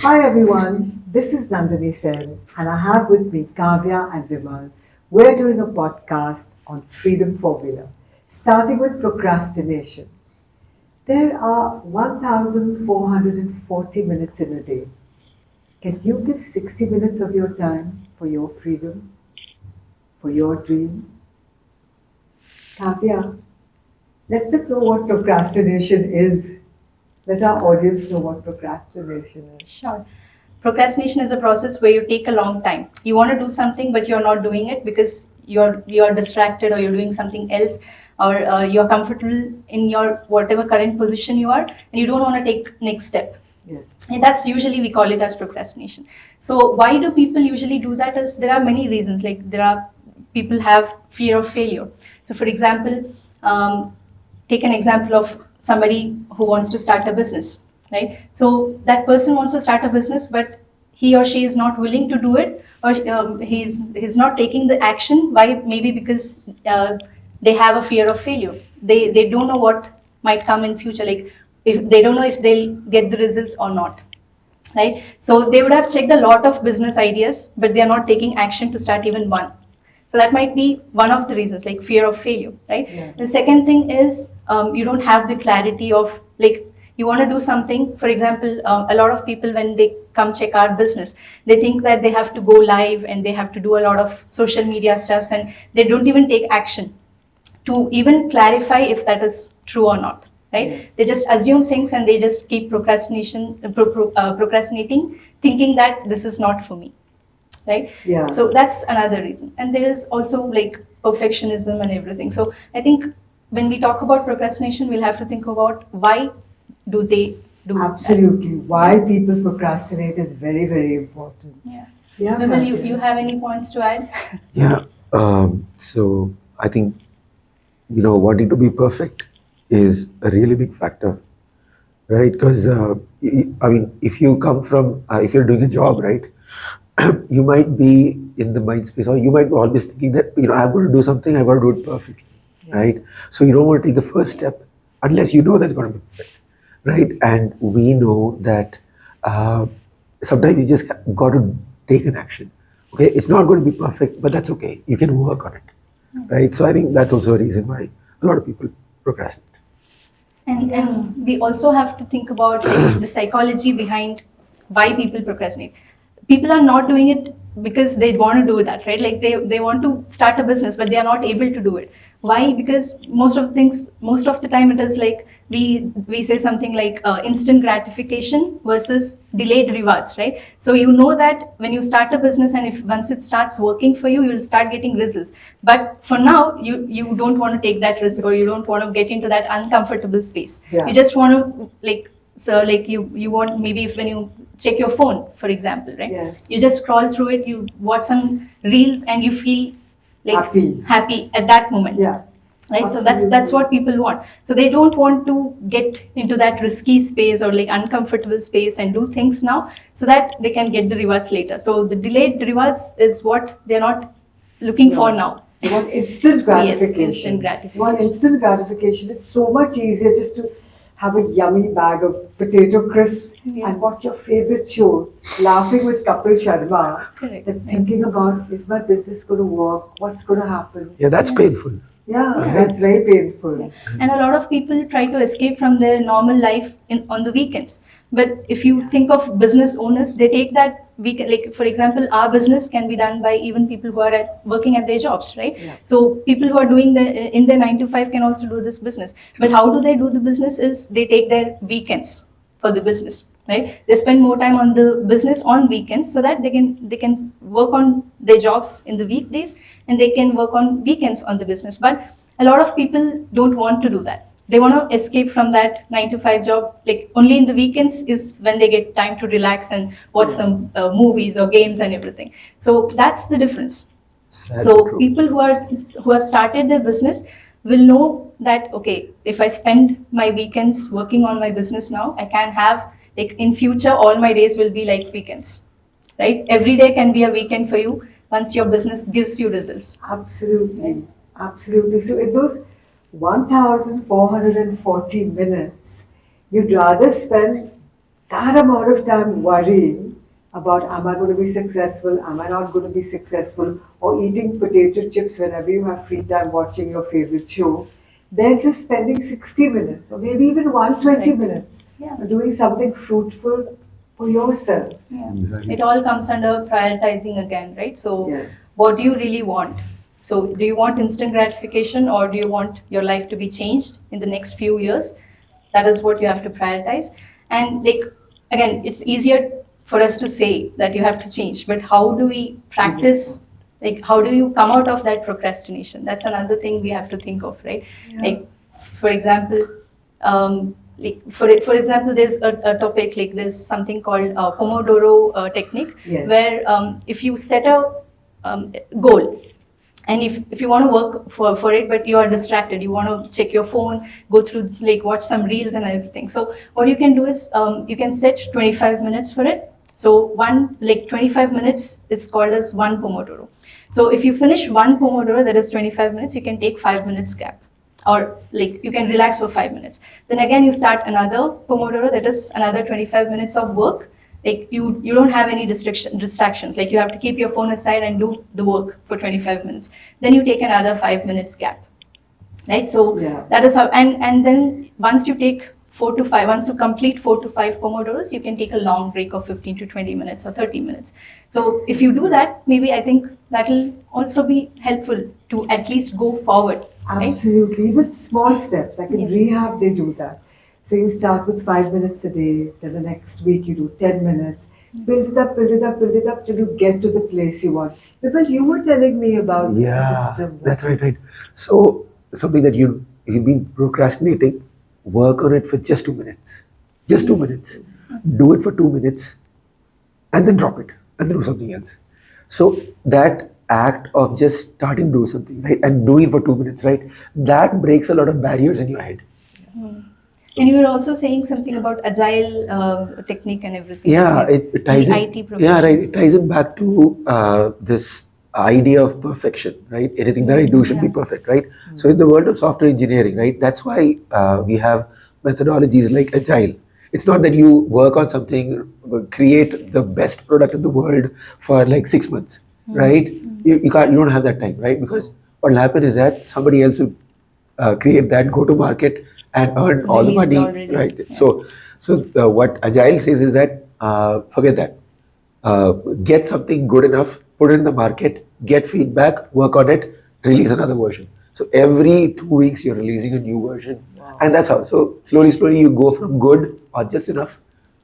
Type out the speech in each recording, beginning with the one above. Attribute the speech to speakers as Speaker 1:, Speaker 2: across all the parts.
Speaker 1: Hi everyone, this is Nandini Sen and I have with me Kavya and Vimal. We're doing a podcast on freedom formula, starting with procrastination. There are 1,440 minutes in a day. Can you give 60 minutes of your time for your freedom, for your dream? Kavya, let them know what procrastination is. Let our audience know what procrastination is.
Speaker 2: Sure. Procrastination is a process where you take a long time. You want to do something, but you're not doing it because you're distracted or you're doing something else, or you're comfortable in your whatever current position you are, and you don't want to take next step.
Speaker 1: Yes.
Speaker 2: And that's usually we call it as procrastination. So why do people usually do that? Is there are many reasons. Like there are people have fear of failure. So for example, take an example of somebody who wants to start a business, right? So that person wants to start a business, but he or she is not willing to do it, or he's not taking the action. Why? Maybe because they have a fear of failure. They don't know what might come in future. Like if they don't know if they'll get the results or not, right? So they would have checked a lot of business ideas, but they are not taking action to start even one. So that might be one of the reasons, like fear of failure, right?
Speaker 1: Yeah.
Speaker 2: The second thing is you don't have the clarity of, like, you want to do something. For example, a lot of people, when they come check our business, they think that they have to go live and they have to do a lot of social media stuffs, and they don't even take action to even clarify if that is true or not, right?
Speaker 1: Yes.
Speaker 2: They just assume things and they just keep procrastinating, thinking that this is not for me, right?
Speaker 1: Yeah.
Speaker 2: So that's another reason. And there is also like perfectionism and everything. So I think when we talk about procrastination, we'll have to think about why do they do
Speaker 1: Absolutely. Why people procrastinate is very, very important.
Speaker 2: that. Yeah.
Speaker 1: Yeah.
Speaker 2: Vimal, you,
Speaker 1: Kavya.
Speaker 2: you have any points to add?
Speaker 3: Yeah. So I think, wanting to be perfect is a really big factor, right? Because, I mean, if you come from, if you're doing a job, right, you might be in the mind space, or you might be always thinking that, I've got to do something, I've got to do it perfectly,
Speaker 1: Yeah.
Speaker 3: right? So you don't want to take the first step unless you know that's going to be perfect, right? And we know that sometimes you just got to take an action. Okay, it's not going to be perfect, but that's okay. You can work on it, right? So I think that's also a reason why a lot of people procrastinate.
Speaker 2: And we also have to think about like, the psychology behind why people procrastinate. People are not doing it because they want to do that, right? Like they want to start a business, but they are not able to do it. Why? Because most of the time it is like we say something like instant gratification versus delayed rewards, right? So you know that when you start a business, and if once it starts working for you, you will start getting results. But for now, you don't want to take that risk, or you don't want to get into that uncomfortable space.
Speaker 1: Yeah.
Speaker 2: You just want to like you want, maybe if when you check your phone, for example, right?
Speaker 1: Yes.
Speaker 2: You just scroll through it, you watch some reels, and you feel like happy at that moment.
Speaker 1: Yeah.
Speaker 2: Right. So
Speaker 1: Absolutely.
Speaker 2: that's what people want. So they don't want to get into that risky space or like uncomfortable space and do things now so that they can get the rewards later. So the delayed rewards is what they're not looking for now.
Speaker 1: They want instant gratification.
Speaker 2: Yes, instant gratification.
Speaker 1: Want instant gratification. It's so much easier just to have a yummy bag of potato crisps
Speaker 2: Yeah.
Speaker 1: and watch your favorite show, laughing with Kapil Sharma,
Speaker 2: Correct.
Speaker 1: than thinking about, is my business going to work? What's going to happen?
Speaker 3: Yeah, that's painful.
Speaker 1: Yeah,
Speaker 2: Yeah.
Speaker 1: that's very painful.
Speaker 2: And a lot of people try to escape from their normal life on the weekends. But if you think of business owners, they take that weekend, like for example, our business can be done by even people who are working at their jobs, right?
Speaker 1: Yeah.
Speaker 2: So people who are doing in their 9 to 5 can also do this business. But how do they do the business is they take their weekends for the business, right? They spend more time on the business on weekends so that they can work on their jobs in the weekdays, and they can work on weekends on the business. But a lot of people don't want to do that. They want to escape from that 9 to 5 job. Like only in the weekends is when they get time to relax and watch some movies or games and everything. So that's the difference.
Speaker 3: Sad
Speaker 2: So
Speaker 3: but true.
Speaker 2: people who have started their business will know that, okay, if I spend my weekends working on my business now, I can have, like in future, all my days will be like weekends, right? Every day can be a weekend for you once your business gives you results.
Speaker 1: Absolutely. Absolutely. So in those 1,440 minutes, you'd rather spend that amount of time worrying about am I going to be successful, am I not going to be successful, or eating potato chips whenever you have free time watching your favorite show, then just spending 60 minutes or maybe even 120
Speaker 2: Right.
Speaker 1: minutes
Speaker 2: Yeah.
Speaker 1: doing something fruitful for yourself.
Speaker 2: Yeah.
Speaker 3: Exactly.
Speaker 2: It all comes under prioritizing again, right? So,
Speaker 1: Yes.
Speaker 2: what do you really want? So, do you want instant gratification or do you want your life to be changed in the next few years? That is what you have to prioritize. And, like, again, it's easier for us to say that you have to change, but how do we practice? Like, how do you come out of that procrastination? That's another thing we have to think of, right?
Speaker 1: Yeah.
Speaker 2: Like, for example, like for example, there's a topic like there's something called Pomodoro technique,
Speaker 1: Yes.
Speaker 2: where if you set a goal, and if you want to work for it, but you are distracted, you want to check your phone, go through like watch some reels and everything. So what you can do is you can set 25 minutes for it. So one like 25 minutes is called as one Pomodoro. So if you finish one Pomodoro, that is 25 minutes, you can take 5 minutes gap, or like you can relax for 5 minutes. Then again you start another Pomodoro, that is another 25 minutes of work. Like you don't have any distractions. Like you have to keep your phone aside and do the work for 25 minutes. Then you take another 5 minutes gap, right? So
Speaker 1: Yeah.
Speaker 2: that is how. And then once you take 4 to 5, once you complete 4 to 5 Pomodoros, you can take a long break of 15 to 20 minutes or 30 minutes. So if you do that, maybe I think that will also be helpful to at least go forward. Right?
Speaker 1: Absolutely, with small steps. Like in
Speaker 2: Yes.
Speaker 1: rehab, they do that. So you start with 5 minutes a day, then the next week you do 10 minutes. Build it up, build it up, build it up till you get to the place you want. But you were telling me about the
Speaker 3: Yeah,
Speaker 1: system.
Speaker 3: that's right. So something that you've been procrastinating, work on it for just 2 minutes. Just 2 minutes. Do it for 2 minutes and then drop it and then do something else. So that act of just starting to do something, right, and doing it for 2 minutes, right, that breaks a lot of barriers in your head.
Speaker 2: And you were also saying something about agile technique and everything.
Speaker 3: Yeah,
Speaker 2: right?
Speaker 3: it ties
Speaker 2: the
Speaker 3: in.
Speaker 2: IT
Speaker 3: Yeah,
Speaker 2: profession.
Speaker 3: right. It ties in back to this idea of perfection, right? Anything that I do should be
Speaker 2: Yeah.
Speaker 3: perfect, right? So in the world of software engineering, right, that's why we have methodologies like agile. It's not that you work on something, create the best product in the world for like 6 months, right? You can't, you don't have that time, right? Because what will happen is that somebody else will create that, go to market and earn all the
Speaker 2: Released
Speaker 3: money,
Speaker 2: already.
Speaker 3: right?
Speaker 2: Yeah.
Speaker 3: So what agile says is that forget that. Get something good enough, put it in the market, get feedback, work on it, release another version. So every 2 weeks you're releasing a new version, and that's how. So slowly you go from good or just enough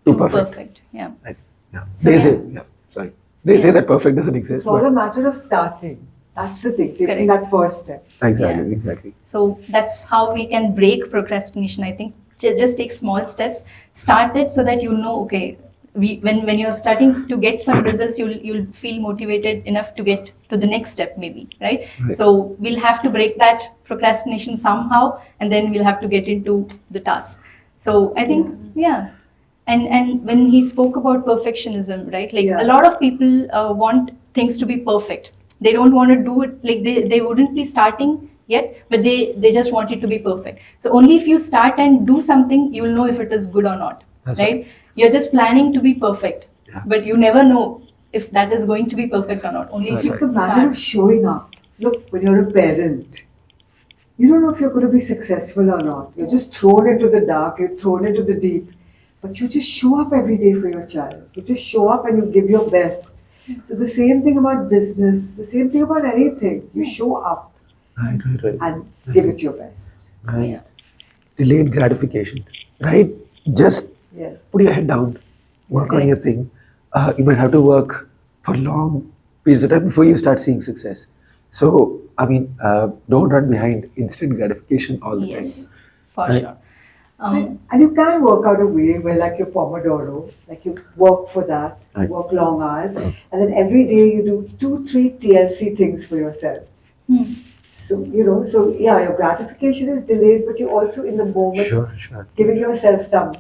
Speaker 3: to perfect.
Speaker 2: Yeah.
Speaker 3: Right? Yeah.
Speaker 2: So,
Speaker 3: They
Speaker 2: yeah.
Speaker 3: say, yeah. Sorry. They say
Speaker 2: Yeah.
Speaker 3: that perfect doesn't exist.
Speaker 1: It's all a
Speaker 3: But
Speaker 1: matter of starting. That's the thing, taking
Speaker 2: Correct.
Speaker 1: that first step.
Speaker 3: exactly,
Speaker 2: Yeah.
Speaker 3: exactly.
Speaker 2: So that's how we can break procrastination. I think just take small steps, start it so that you know, okay, when you're starting to get some results, you'll feel motivated enough to get to the next step, maybe, right?
Speaker 3: Right.
Speaker 2: So we'll have to break that procrastination somehow, and then we'll have to get into the task. So I think, yeah. And when he spoke about perfectionism, right? Like
Speaker 1: Yeah.
Speaker 2: a lot of people want things to be perfect. They don't want to do it, like they wouldn't be starting yet, but they just want it to be perfect. So only if you start and do something, you'll know if it is good or not.
Speaker 3: That's
Speaker 2: right? You're just planning to be perfect,
Speaker 3: Yeah.
Speaker 2: but you never know if that is going to be perfect or not. Only
Speaker 1: It's
Speaker 2: if you
Speaker 1: just a matter of
Speaker 2: start.
Speaker 1: showing up. Look, when you're a parent, you don't know if you're going to be successful or not. You're just thrown into the dark, you're thrown into the deep. But you just show up every day for your child. You just show up and you give your best. So the same thing about business, the same thing about anything. You show up
Speaker 3: Right.
Speaker 1: and give it your best.
Speaker 3: Right.
Speaker 2: Yeah.
Speaker 3: Delayed gratification, right? Just
Speaker 1: Yes.
Speaker 3: put your head down, work on
Speaker 2: Correct.
Speaker 3: your thing. You might have to work for long periods of time before you start seeing success. So, I mean, don't run behind instant gratification all the
Speaker 2: Yes,
Speaker 3: time.
Speaker 2: for
Speaker 3: Right.
Speaker 2: sure.
Speaker 1: And you can work out a way where, like your Pomodoro, like you work for that, you
Speaker 3: Right.
Speaker 1: work long hours, and then every day you do 2, 3 TLC things for yourself.
Speaker 2: Hmm.
Speaker 1: So, so yeah, your gratification is delayed, but you're also in the moment
Speaker 3: Sure.
Speaker 1: giving yourself some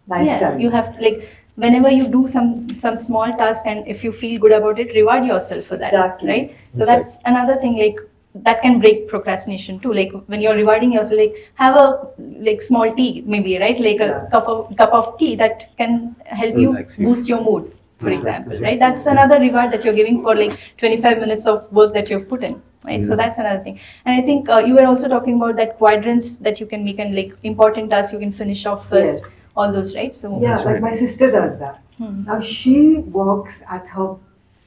Speaker 1: nice
Speaker 2: Yeah,
Speaker 1: time.
Speaker 2: you have like whenever you do some small task and if you feel good about it, reward yourself for that.
Speaker 1: Exactly.
Speaker 2: Right? So
Speaker 3: That's right.
Speaker 2: that's another thing. Like that can break procrastination too. Like when you're rewarding yourself, like have a like small tea maybe, right? Like a cup of tea that can help you
Speaker 3: Relax you.
Speaker 2: boost your mood, for
Speaker 3: That's
Speaker 2: example,
Speaker 3: right.
Speaker 2: right? That's another reward that you're giving for like 25 minutes of work that you've put in, right? So
Speaker 3: Yeah.
Speaker 2: that's another thing. And I think you were also talking about that quadrants that you can make, and like important tasks you can finish off first,
Speaker 1: Yes.
Speaker 2: all those, right? So
Speaker 1: Yeah,
Speaker 3: That's
Speaker 1: like
Speaker 3: right.
Speaker 1: my sister does that. Now she works at her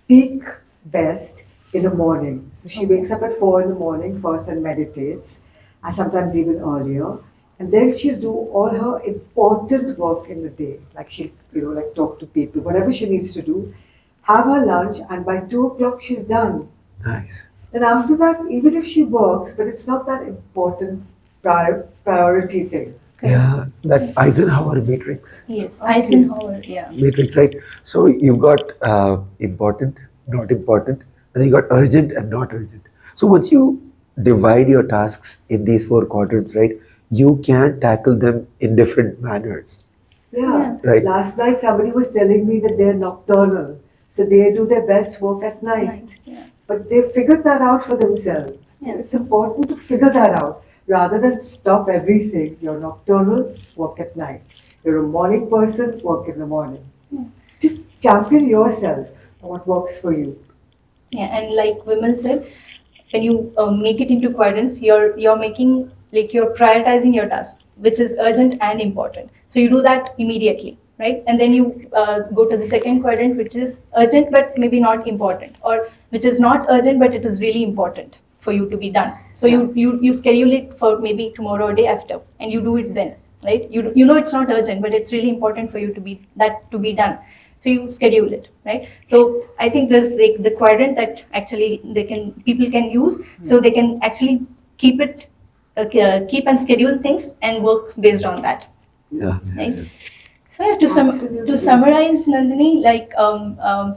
Speaker 1: peak best in the morning. So she wakes up at 4 in the morning first and meditates, and sometimes even earlier. And then she'll do all her important work in the day. Like she'll, like talk to people, whatever she needs to do, have her lunch, and by 2 o'clock she's done.
Speaker 3: Nice.
Speaker 1: And after that, even if she works, but it's not that important priority thing.
Speaker 3: Yeah, that Eisenhower matrix.
Speaker 2: yes,
Speaker 1: Okay.
Speaker 2: Eisenhower, yeah.
Speaker 3: Matrix, right? So you've got important, not important, and then you got urgent and not urgent. So once you divide your tasks in these four quadrants, right, you can tackle them in different manners,
Speaker 1: Yeah.
Speaker 3: right?
Speaker 1: Last night somebody was telling me that they're nocturnal. So they do their best work at night.
Speaker 2: Night, yeah.
Speaker 1: But they figured that out for themselves. So
Speaker 2: Yeah.
Speaker 1: it's important to figure that out. Rather than stop everything, you're nocturnal, work at night. You're a morning person, work in the morning. Just champion yourself, what works for you.
Speaker 2: Yeah, and like women said, when you make it into quadrants, you're making like you're prioritizing your task, which is urgent and important. So you do that immediately, right? And then you go to the second quadrant, which is urgent but maybe not important, or which is not urgent but it is really important for you to be done. So you schedule it for maybe tomorrow or day after, and you do it then, right? You know it's not urgent, but it's really important for you to be done. So you schedule it, right? So I think there's like the quadrant that actually people can use, so they can actually keep and schedule things and work based on that,
Speaker 3: Yeah.
Speaker 2: right? So yeah,
Speaker 1: Absolutely.
Speaker 2: to summarize, Nandini, like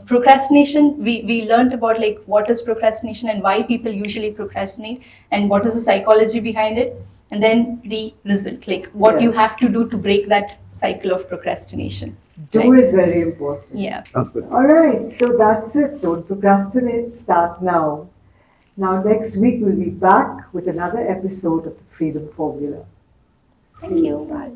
Speaker 2: procrastination, we learned about like what is procrastination and why people usually procrastinate, and what is the psychology behind it, and then the result, like what you
Speaker 1: Yes.
Speaker 2: have to do to break that cycle of procrastination.
Speaker 1: Do
Speaker 2: right?
Speaker 1: is very important.
Speaker 2: Yeah.
Speaker 3: Sounds good.
Speaker 1: All right, so that's it. Don't procrastinate. Start now. Now, next week, we'll be back with another episode of the Freedom Formula.
Speaker 2: Thank you.
Speaker 1: Bye.